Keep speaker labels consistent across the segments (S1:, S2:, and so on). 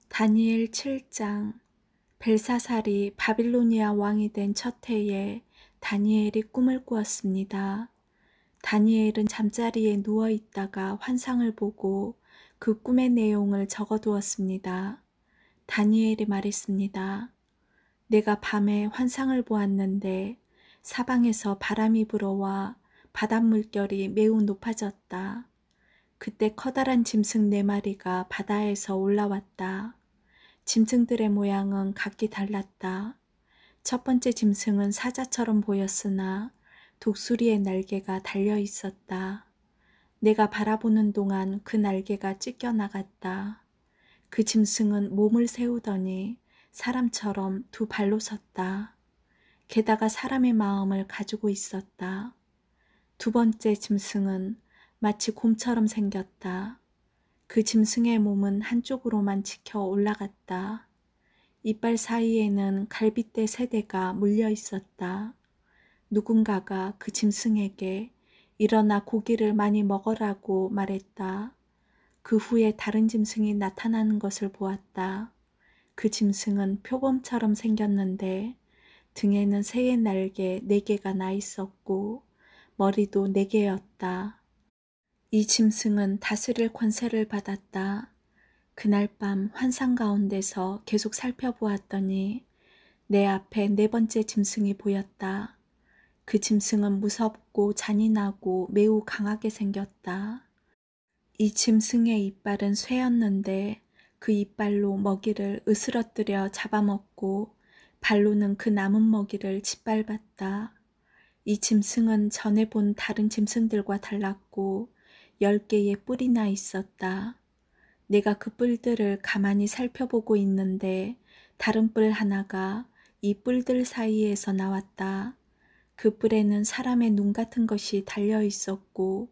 S1: 다니엘 7장. 벨사살이 바빌로니아 왕이 된 첫 해에 다니엘이 꿈을 꾸었습니다. 다니엘은 잠자리에 누워 있다가 환상을 보고 그 꿈의 내용을 적어두었습니다. 다니엘이 말했습니다. 내가 밤에 환상을 보았는데 사방에서 바람이 불어와 바닷물결이 매우 높아졌다. 그때 커다란 짐승 4마리가 바다에서 올라왔다. 짐승들의 모양은 각기 달랐다. 첫 번째 짐승은 사자처럼 보였으나 독수리의 날개가 달려 있었다. 내가 바라보는 동안 그 날개가 찢겨나갔다. 그 짐승은 몸을 세우더니 사람처럼 2발로 섰다. 게다가 사람의 마음을 가지고 있었다. 두 번째 짐승은 마치 곰처럼 생겼다. 그 짐승의 몸은 한쪽으로만 치켜 올라갔다. 이빨 사이에는 갈빗대 3대가 물려 있었다. 누군가가 그 짐승에게 일어나 고기를 많이 먹으라고 말했다. 그 후에 다른 짐승이 나타나는 것을 보았다. 그 짐승은 표범처럼 생겼는데 등에는 새의 날개 4개가 나 있었고 머리도 4개였다. 이 짐승은 다스릴 권세를 받았다. 그날 밤 환상 가운데서 계속 살펴보았더니 내 앞에 4번째 짐승이 보였다. 그 짐승은 무섭고 잔인하고 매우 강하게 생겼다. 이 짐승의 이빨은 쇠였는데 그 이빨로 먹이를 으스러뜨려 잡아먹고 발로는 그 남은 먹이를 짓밟았다. 이 짐승은 전에 본 다른 짐승들과 달랐고 10개의 뿔이나 있었다. 내가 그 뿔들을 가만히 살펴보고 있는데 다른 뿔 하나가 이 뿔들 사이에서 나왔다. 그 뿔에는 사람의 눈 같은 것이 달려 있었고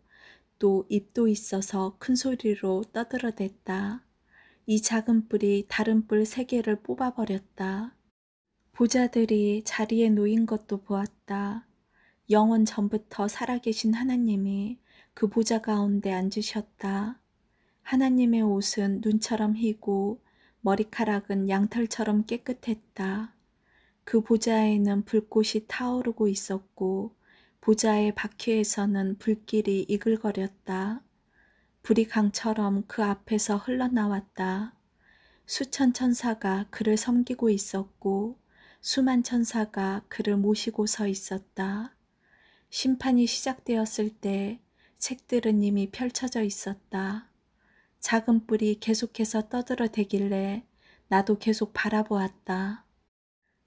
S1: 또 입도 있어서 큰 소리로 떠들어댔다. 이 작은 뿔이 다른 뿔 3개를 뽑아버렸다. 보자들이 자리에 놓인 것도 보았다. 영원 전부터 살아계신 하나님이 그 보좌 가운데 앉으셨다. 하나님의 옷은 눈처럼 희고 머리카락은 양털처럼 깨끗했다. 그 보좌에는 불꽃이 타오르고 있었고 보좌의 바퀴에서는 불길이 이글거렸다. 불이 강처럼 그 앞에서 흘러나왔다. 수천 천사가 그를 섬기고 있었고 수만 천사가 그를 모시고 서 있었다. 심판이 시작되었을 때 책들은 이미 펼쳐져 있었다. 작은 뿔이 계속해서 떠들어대길래 나도 계속 바라보았다.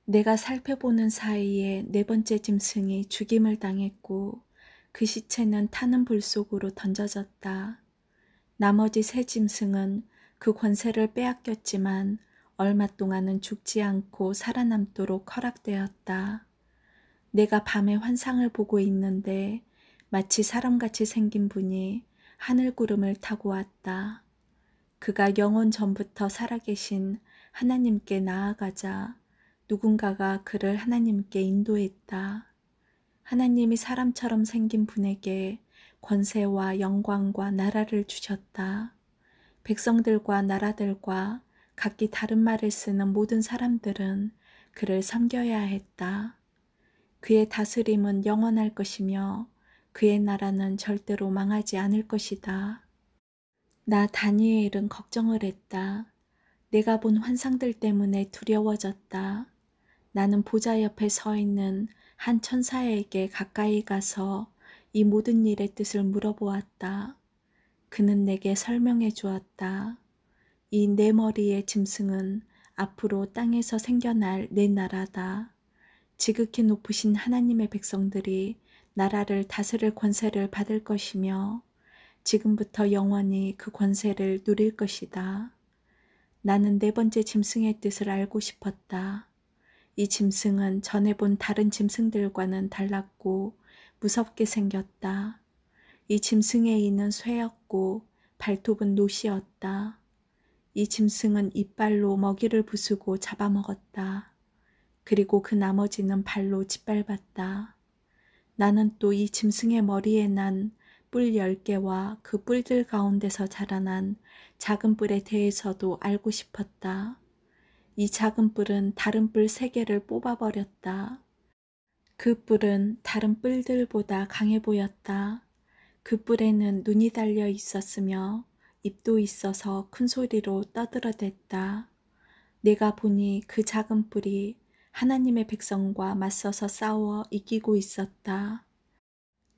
S1: 내가 살펴보는 사이에 4번째 짐승이 죽임을 당했고 그 시체는 타는 불 속으로 던져졌다. 나머지 3 짐승은 그 권세를 빼앗겼지만 얼마 동안은 죽지 않고 살아남도록 허락되었다. 내가 밤에 환상을 보고 있는데 마치 사람같이 생긴 분이 하늘 구름을 타고 왔다. 그가 영원 전부터 살아계신 하나님께 나아가자 누군가가 그를 하나님께 인도했다. 하나님이 사람처럼 생긴 분에게 권세와 영광과 나라를 주셨다. 백성들과 나라들과 각기 다른 말을 쓰는 모든 사람들은 그를 섬겨야 했다. 그의 다스림은 영원할 것이며 그의 나라는 절대로 망하지 않을 것이다. 나 다니엘은 걱정을 했다. 내가 본 환상들 때문에 두려워졌다. 나는 보좌 옆에 서 있는 한 천사에게 가까이 가서 이 모든 일의 뜻을 물어보았다. 그는 내게 설명해 주었다. 이 4머리의 짐승은 앞으로 땅에서 생겨날 내 나라다. 지극히 높으신 하나님의 백성들이 나라를 다스릴 권세를 받을 것이며 지금부터 영원히 그 권세를 누릴 것이다. 나는 4번째 짐승의 뜻을 알고 싶었다. 이 짐승은 전에 본 다른 짐승들과는 달랐고 무섭게 생겼다. 이 짐승의 이는 쇠였고 발톱은 노시였다. 이 짐승은 이빨로 먹이를 부수고 잡아먹었다. 그리고 그 나머지는 발로 짓밟았다. 나는 또 이 짐승의 머리에 난 뿔 10개와 그 뿔들 가운데서 자라난 작은 뿔에 대해서도 알고 싶었다. 이 작은 뿔은 다른 뿔 3개를 뽑아버렸다. 그 뿔은 다른 뿔들보다 강해 보였다. 그 뿔에는 눈이 달려 있었으며 입도 있어서 큰 소리로 떠들어댔다. 내가 보니 그 작은 뿔이 하나님의 백성과 맞서서 싸워 이기고 있었다.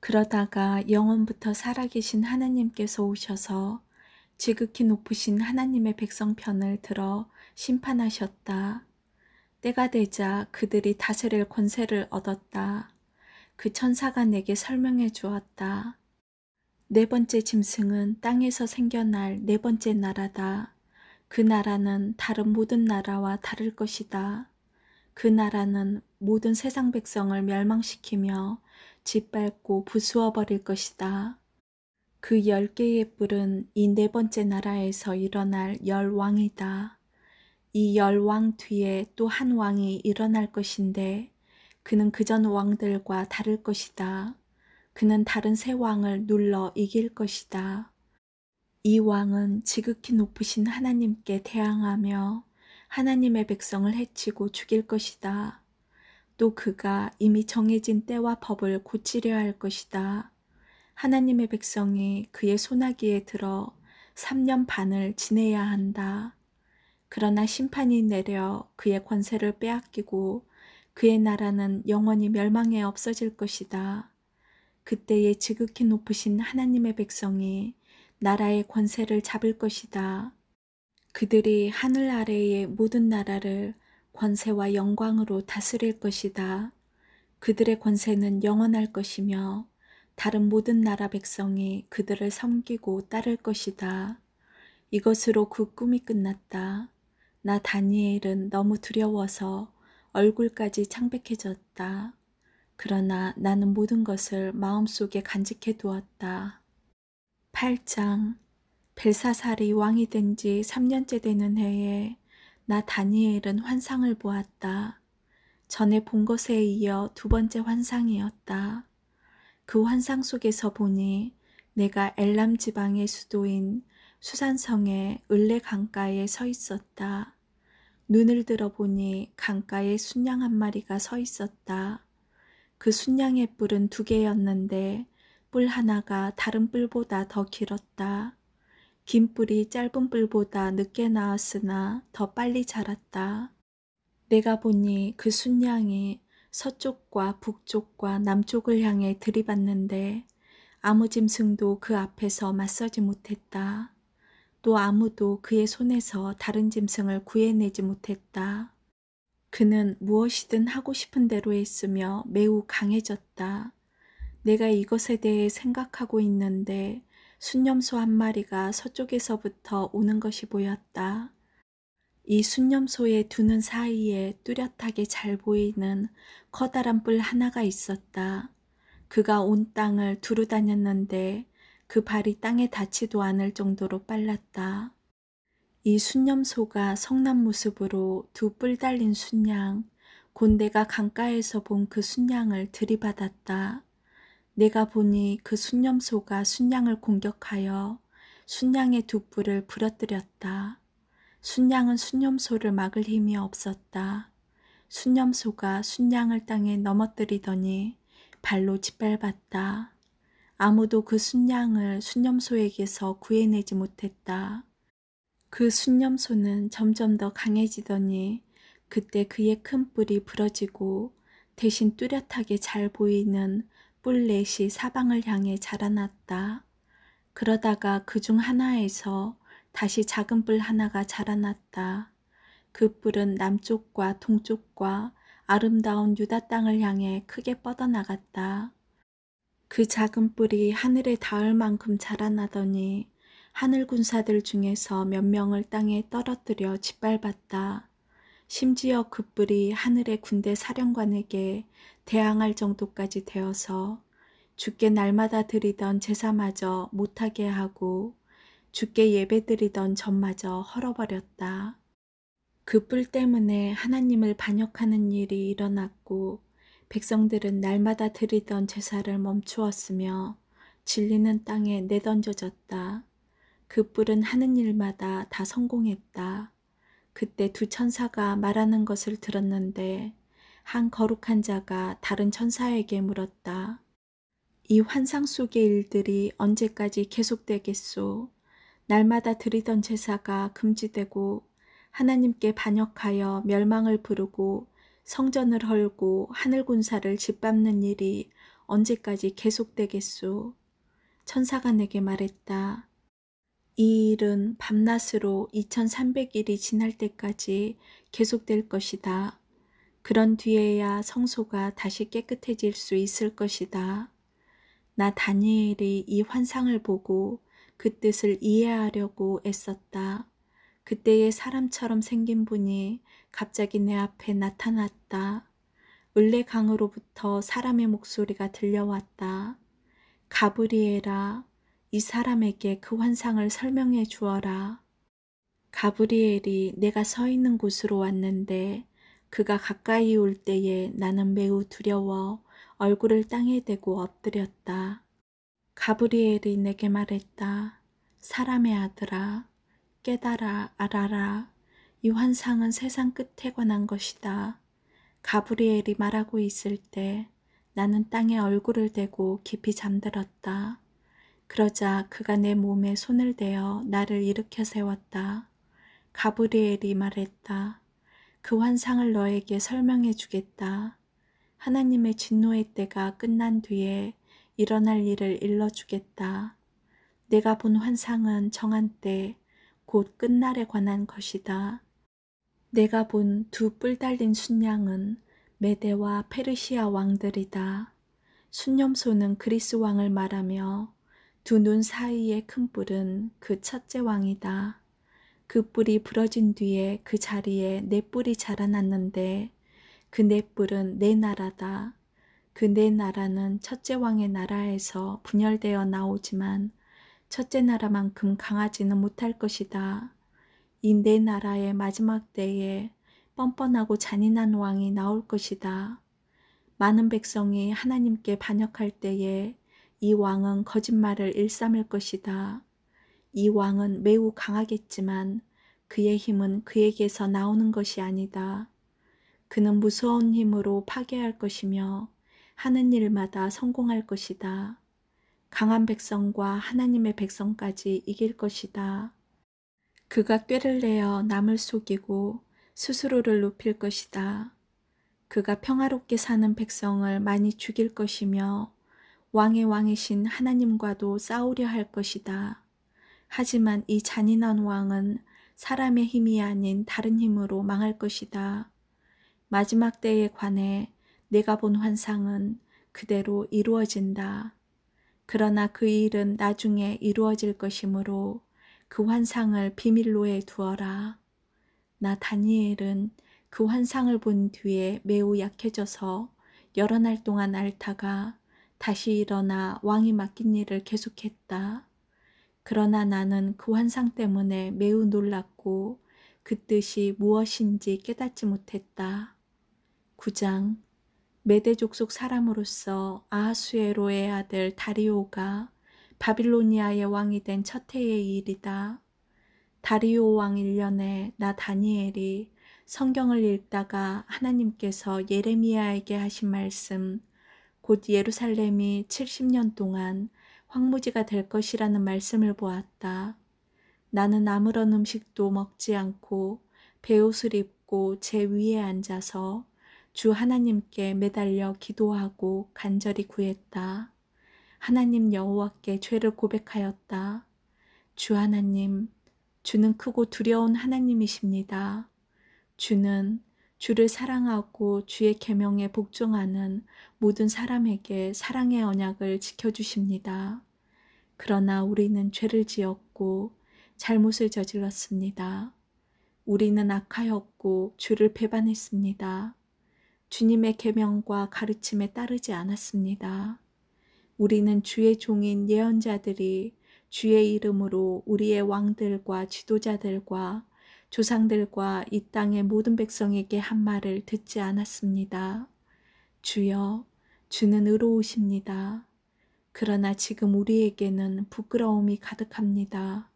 S1: 그러다가 영원부터 살아계신 하나님께서 오셔서 지극히 높으신 하나님의 백성 편을 들어 심판하셨다. 때가 되자 그들이 다스릴 권세를 얻었다. 그 천사가 내게 설명해 주었다. 4번째 짐승은 땅에서 생겨날 4번째 나라다. 그 나라는 다른 모든 나라와 다를 것이다. 그 나라는 모든 세상 백성을 멸망시키며 짓밟고 부수어 버릴 것이다. 그 10개의 뿔은 이 4번째 나라에서 일어날 10왕이다. 이 10왕 뒤에 또 한 왕이 일어날 것인데 그는 그전 왕들과 다를 것이다. 그는 다른 세 왕을 눌러 이길 것이다. 이 왕은 지극히 높으신 하나님께 대항하며 하나님의 백성을 해치고 죽일 것이다. 또 그가 이미 정해진 때와 법을 고치려 할 것이다. 하나님의 백성이 그의 소나기에 들어 3년 반을 지내야 한다. 그러나 심판이 내려 그의 권세를 빼앗기고 그의 나라는 영원히 멸망해 없어질 것이다. 그때에 지극히 높으신 하나님의 백성이 나라의 권세를 잡을 것이다. 그들이 하늘 아래의 모든 나라를 권세와 영광으로 다스릴 것이다. 그들의 권세는 영원할 것이며 다른 모든 나라 백성이 그들을 섬기고 따를 것이다. 이것으로 그 꿈이 끝났다. 나 다니엘은 너무 두려워서 얼굴까지 창백해졌다. 그러나 나는 모든 것을 마음속에 간직해 두었다. 8장. 벨사살이 왕이 된 지 3년째 되는 해에 나 다니엘은 환상을 보았다. 전에 본 것에 이어 2번째 환상이었다. 그 환상 속에서 보니 내가 엘람 지방의 수도인 수산성의 을레 강가에 서 있었다. 눈을 들어보니 강가에 순양 한 마리가 서 있었다. 그 순양의 뿔은 2개였는데 뿔 하나가 다른 뿔보다 더 길었다. 긴 뿔이 짧은 뿔보다 늦게 나왔으나 더 빨리 자랐다. 내가 보니 그 순양이 서쪽과 북쪽과 남쪽을 향해 들이받는데 아무 짐승도 그 앞에서 맞서지 못했다. 또 아무도 그의 손에서 다른 짐승을 구해내지 못했다. 그는 무엇이든 하고 싶은 대로 했으며 매우 강해졌다. 내가 이것에 대해 생각하고 있는데 순념소 한 마리가 서쪽에서부터 오는 것이 보였다. 이 순념소의 두 눈 사이에 뚜렷하게 잘 보이는 커다란 뿔 하나가 있었다. 그가 온 땅을 두루 다녔는데 그 발이 땅에 닿지도 않을 정도로 빨랐다. 이 순념소가 성난 모습으로 2 뿔 달린 순양, 곧 내가 강가에서 본 그 순양을 들이받았다. 내가 보니 그 순념소가 순양을 공격하여 순양의 2 뿔을 부러뜨렸다. 순양은 순념소를 막을 힘이 없었다. 순념소가 순양을 땅에 넘어뜨리더니 발로 짓밟았다. 아무도 그 순양을 순념소에게서 구해내지 못했다. 그 순념소는 점점 더 강해지더니 그때 그의 큰 뿔이 부러지고 대신 뚜렷하게 잘 보이는 뿔 넷이 사방을 향해 자라났다. 그러다가 그중 하나에서 다시 작은 뿔 하나가 자라났다. 그 뿔은 남쪽과 동쪽과 아름다운 유다 땅을 향해 크게 뻗어나갔다. 그 작은 뿔이 하늘에 닿을 만큼 자라나더니 하늘 군사들 중에서 몇 명을 땅에 떨어뜨려 짓밟았다. 심지어 그 뿔이 하늘의 군대 사령관에게 대항할 정도까지 되어서 주께 날마다 드리던 제사마저 못하게 하고 주께 예배드리던 전마저 헐어버렸다. 그 뿔 때문에 하나님을 반역하는 일이 일어났고 백성들은 날마다 드리던 제사를 멈추었으며 진리는 땅에 내던져졌다. 그 뿔은 하는 일마다 다 성공했다. 그때 두 천사가 말하는 것을 들었는데 한 거룩한 자가 다른 천사에게 물었다. 이 환상 속의 일들이 언제까지 계속되겠소? 날마다 드리던 제사가 금지되고 하나님께 반역하여 멸망을 부르고 성전을 헐고 하늘 군사를 짓밟는 일이 언제까지 계속되겠소? 천사가 내게 말했다. 이 일은 밤낮으로 2300일이 지날 때까지 계속될 것이다. 그런 뒤에야 성소가 다시 깨끗해질 수 있을 것이다. 나 다니엘이 이 환상을 보고 그 뜻을 이해하려고 애썼다. 그때의 사람처럼 생긴 분이 갑자기 내 앞에 나타났다. 을레강으로부터 사람의 목소리가 들려왔다. 가브리엘아, 이 사람에게 그 환상을 설명해 주어라. 가브리엘이 내가 서 있는 곳으로 왔는데 그가 가까이 올 때에 나는 매우 두려워 얼굴을 땅에 대고 엎드렸다. 가브리엘이 내게 말했다. 사람의 아들아, 깨달아 알아라. 이 환상은 세상 끝에 관한 것이다. 가브리엘이 말하고 있을 때 나는 땅에 얼굴을 대고 깊이 잠들었다. 그러자 그가 내 몸에 손을 대어 나를 일으켜 세웠다. 가브리엘이 말했다. 그 환상을 너에게 설명해 주겠다. 하나님의 진노의 때가 끝난 뒤에 일어날 일을 일러주겠다. 내가 본 환상은 정한 때, 곧 끝날에 관한 것이다. 내가 본 두 뿔 달린 순양은 메대와 페르시아 왕들이다. 순념소는 그리스 왕을 말하며 두 눈 사이의 큰 뿔은 그 첫째 왕이다. 그 뿔이 부러진 뒤에 그 자리에 네 뿔이 자라났는데 그 네 뿔은 네 나라다. 그 네 나라는 첫째 왕의 나라에서 분열되어 나오지만 첫째 나라만큼 강하지는 못할 것이다. 이 네 나라의 마지막 때에 뻔뻔하고 잔인한 왕이 나올 것이다. 많은 백성이 하나님께 반역할 때에 이 왕은 거짓말을 일삼을 것이다. 이 왕은 매우 강하겠지만 그의 힘은 그에게서 나오는 것이 아니다. 그는 무서운 힘으로 파괴할 것이며 하는 일마다 성공할 것이다. 강한 백성과 하나님의 백성까지 이길 것이다. 그가 꾀를 내어 남을 속이고 스스로를 높일 것이다. 그가 평화롭게 사는 백성을 많이 죽일 것이며 왕의 왕이신 하나님과도 싸우려 할 것이다. 하지만 이 잔인한 왕은 사람의 힘이 아닌 다른 힘으로 망할 것이다. 마지막 때에 관해 내가 본 환상은 그대로 이루어진다. 그러나 그 일은 나중에 이루어질 것이므로 그 환상을 비밀로에 두어라. 나 다니엘은 그 환상을 본 뒤에 매우 약해져서 여러 날 동안 앓다가 다시 일어나 왕이 맡긴 일을 계속했다. 그러나 나는 그 환상 때문에 매우 놀랐고 그 뜻이 무엇인지 깨닫지 못했다. 9장 메대 족속 사람으로서 아하수에로의 아들 다리오가 바빌로니아의 왕이 된 첫 해의 일이다. 다리오 왕 1년에 나 다니엘이 성경을 읽다가 하나님께서 예레미야에게 하신 말씀, 곧 예루살렘이 70년 동안 황무지가 될 것이라는 말씀을 보았다. 나는 아무런 음식도 먹지 않고 베옷을 입고 제 위에 앉아서 주 하나님께 매달려 기도하고 간절히 구했다. 하나님 여호와께 죄를 고백하였다. 주 하나님, 주는 크고 두려운 하나님이십니다. 주는 주를 사랑하고 주의 계명에 복종하는 모든 사람에게 사랑의 언약을 지켜주십니다. 그러나 우리는 죄를 지었고 잘못을 저질렀습니다. 우리는 악하였고 주를 배반했습니다. 주님의 계명과 가르침에 따르지 않았습니다. 우리는 주의 종인 예언자들이 주의 이름으로 우리의 왕들과 지도자들과 조상들과 이 땅의 모든 백성에게 한 말을 듣지 않았습니다. 주여, 주는 의로우십니다. 그러나 지금 우리에게는 부끄러움이 가득합니다.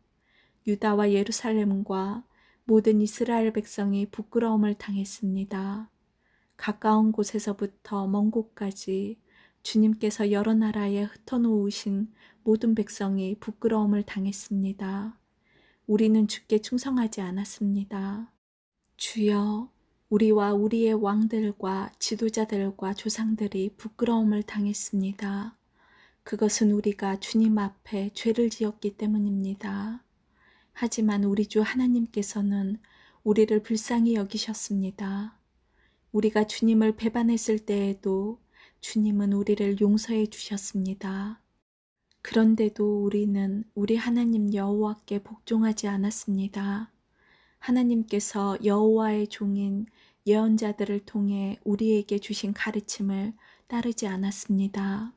S1: 유다와 예루살렘과 모든 이스라엘 백성이 부끄러움을 당했습니다. 가까운 곳에서부터 먼 곳까지 주님께서 여러 나라에 흩어놓으신 모든 백성이 부끄러움을 당했습니다. 우리는 주께 충성하지 않았습니다. 주여, 우리와 우리의 왕들과 지도자들과 조상들이 부끄러움을 당했습니다. 그것은 우리가 주님 앞에 죄를 지었기 때문입니다. 하지만 우리 주 하나님께서는 우리를 불쌍히 여기셨습니다. 우리가 주님을 배반했을 때에도 주님은 우리를 용서해 주셨습니다. 그런데도 우리는 우리 하나님 여호와께 복종하지 않았습니다. 하나님께서 여호와의 종인 예언자들을 통해 우리에게 주신 가르침을 따르지 않았습니다.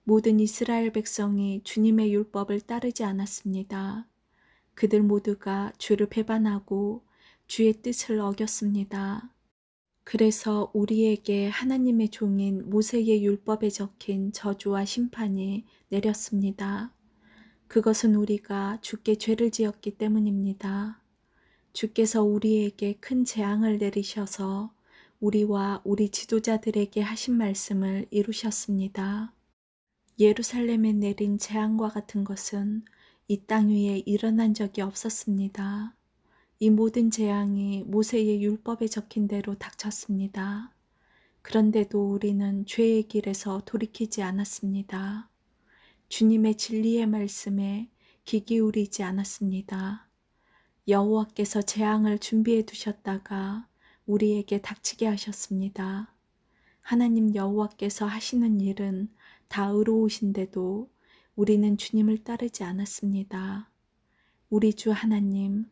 S1: 모든 이스라엘 백성이 주님의 율법을 따르지 않았습니다. 그들 모두가 주를 배반하고 주의 뜻을 어겼습니다. 그래서 우리에게 하나님의 종인 모세의 율법에 적힌 저주와 심판이 내렸습니다. 그것은 우리가 주께 죄를 지었기 때문입니다. 주께서 우리에게 큰 재앙을 내리셔서 우리와 우리 지도자들에게 하신 말씀을 이루셨습니다. 예루살렘에 내린 재앙과 같은 것은 이 땅 위에 일어난 적이 없었습니다. 이 모든 재앙이 모세의 율법에 적힌 대로 닥쳤습니다. 그런데도 우리는 죄의 길에서 돌이키지 않았습니다. 주님의 진리의 말씀에 귀 기울이지 않았습니다. 여호와께서 재앙을 준비해 두셨다가 우리에게 닥치게 하셨습니다. 하나님 여호와께서 하시는 일은 다 의로우신데도 우리는 주님을 따르지 않았습니다. 우리 주 하나님,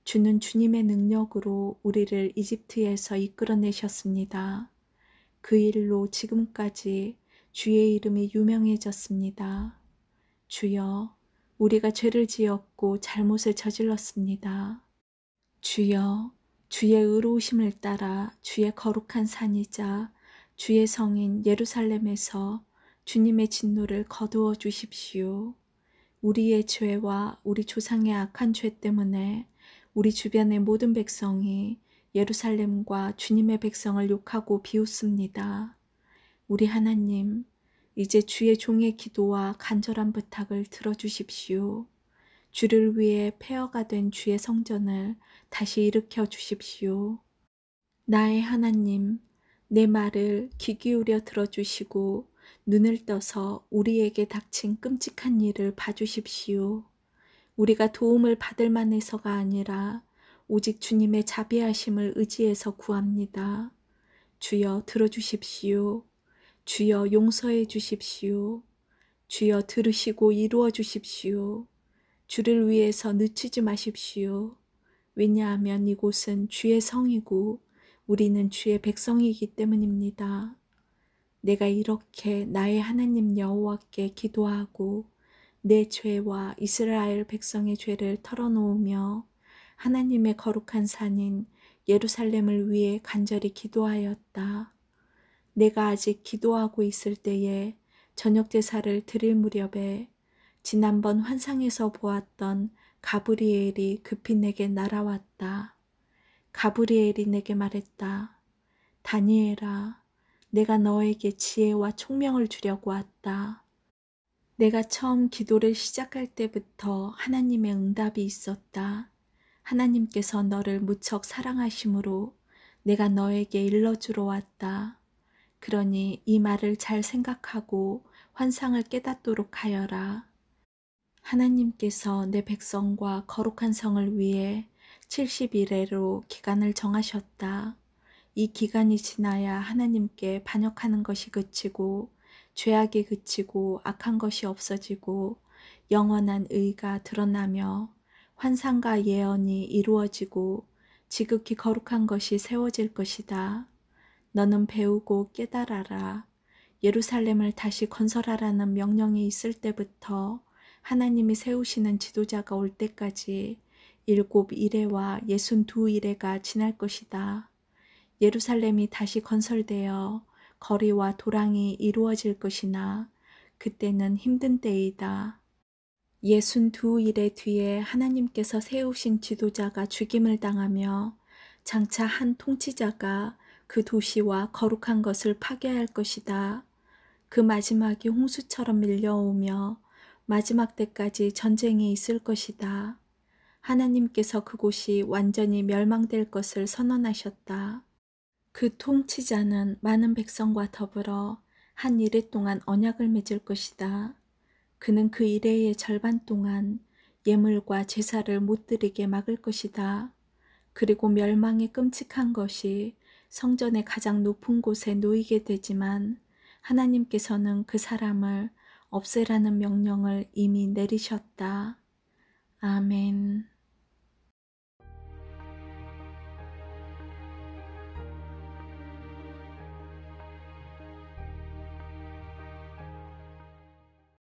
S1: 주는 주님의 능력으로 우리를 이집트에서 이끌어내셨습니다. 그 일로 지금까지 주의 이름이 유명해졌습니다. 주여, 우리가 죄를 지었고 잘못을 저질렀습니다. 주여, 주의 의로우심을 따라 주의 거룩한 산이자 주의 성인 예루살렘에서 주님의 진노를 거두어 주십시오. 우리의 죄와 우리 조상의 악한 죄 때문에 우리 주변의 모든 백성이 예루살렘과 주님의 백성을 욕하고 비웃습니다. 우리 하나님, 이제 주의 종의 기도와 간절한 부탁을 들어주십시오. 주를 위해 폐허가 된 주의 성전을 다시 일으켜 주십시오. 나의 하나님, 내 말을 귀 기울여 들어주시고 눈을 떠서 우리에게 닥친 끔찍한 일을 봐주십시오. 우리가 도움을 받을 만해서가 아니라 오직 주님의 자비하심을 의지해서 구합니다. 주여 들어주십시오. 주여 용서해 주십시오. 주여 들으시고 이루어 주십시오. 주를 위해서 늦추지 마십시오. 왜냐하면 이곳은 주의 성이고 우리는 주의 백성이기 때문입니다. 내가 이렇게 나의 하나님 여호와께 기도하고 내 죄와 이스라엘 백성의 죄를 털어놓으며 하나님의 거룩한 산인 예루살렘을 위해 간절히 기도하였다. 내가 아직 기도하고 있을 때에 저녁 제사를 드릴 무렵에 지난번 환상에서 보았던 가브리엘이 급히 내게 날아왔다. 가브리엘이 내게 말했다. 다니엘아, 내가 너에게 지혜와 총명을 주려고 왔다. 내가 처음 기도를 시작할 때부터 하나님의 응답이 있었다. 하나님께서 너를 무척 사랑하심으로 내가 너에게 일러주러 왔다. 그러니 이 말을 잘 생각하고 환상을 깨닫도록 하여라. 하나님께서 내 백성과 거룩한 성을 위해 70일에로 기간을 정하셨다. 이 기간이 지나야 하나님께 반역하는 것이 그치고 죄악이 그치고 악한 것이 없어지고 영원한 의가 드러나며 환상과 예언이 이루어지고 지극히 거룩한 것이 세워질 것이다. 너는 배우고 깨달아라. 예루살렘을 다시 건설하라는 명령이 있을 때부터 하나님이 세우시는 지도자가 올 때까지 7일에와 62일에가 지날 것이다. 예루살렘이 다시 건설되어 거리와 도랑이 이루어질 것이나 그때는 힘든 때이다. 62일의 뒤에 하나님께서 세우신 지도자가 죽임을 당하며 장차 한 통치자가 그 도시와 거룩한 것을 파괴할 것이다. 그 마지막이 홍수처럼 밀려오며 마지막 때까지 전쟁이 있을 것이다. 하나님께서 그곳이 완전히 멸망될 것을 선언하셨다. 그 통치자는 많은 백성과 더불어 한 이래 동안 언약을 맺을 것이다. 그는 그 이래의 절반 동안 예물과 제사를 못 드리게 막을 것이다. 그리고 멸망의 끔찍한 것이 성전의 가장 높은 곳에 놓이게 되지만 하나님께서는 그 사람을 없애라는 명령을 이미 내리셨다. 아멘.